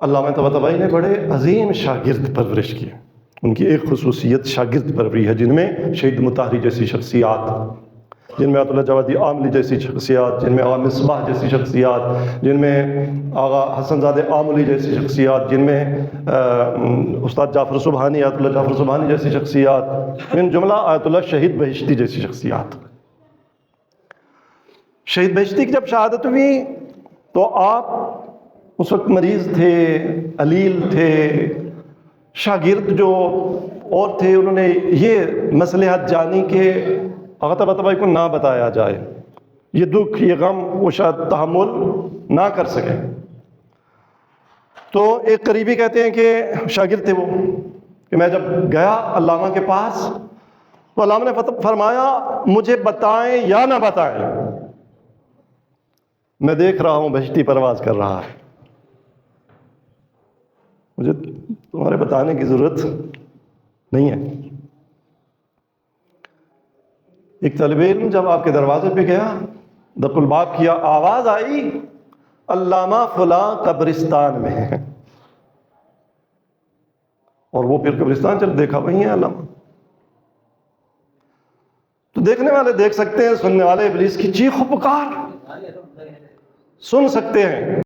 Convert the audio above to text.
علامہ Tabatabai نے بڑے عظیم شاگرد پرورش کی. ان کی ایک خصوصیت شاگرد پروری ہے، جن میں شہید مطہری جیسی شخصیات، جن میں آیت اللہ جوادی عاملی جیسی شخصیات، جن میں آغا مصباح جیسی شخصیات، جن میں آغا حسن زادہ آملی جیسی شخصیات، جن میں استاد جعفر سبحانی، آیت اللہ جعفر سبحانی جیسی شخصیات، من جملہ آیت اللہ شہید بہشتی جیسی شخصیات. شہید بہشتی کی جب شہادت ہوئی تو آپ اس وقت مریض تھے، علیل تھے. شاگرد جو اور تھے انہوں نے یہ مصلحت جانی کہ آغا طباطبائی کو نہ بتایا جائے، یہ دکھ یہ غم وہ شاید تحمل نہ کر سکے. تو ایک قریبی کہتے ہیں کہ شاگرد تھے وہ، کہ میں جب گیا علامہ کے پاس تو علامہ نے فرمایا مجھے بتائیں یا نہ بتائیں، میں دیکھ رہا ہوں بہشتی پرواز کر رہا ہے، مجھے تمہارے بتانے کی ضرورت نہیں ہے. ایک طالب علم جب آپ کے دروازے پہ گیا، دق الباب کیا، آواز آئی علامہ فلاں قبرستان میں ہے، اور وہ پھر قبرستان چل دیکھا وہی ہے علامہ. تو دیکھنے والے دیکھ سکتے ہیں، سننے والے ابلیس کی چیخ و پکار سن سکتے ہیں.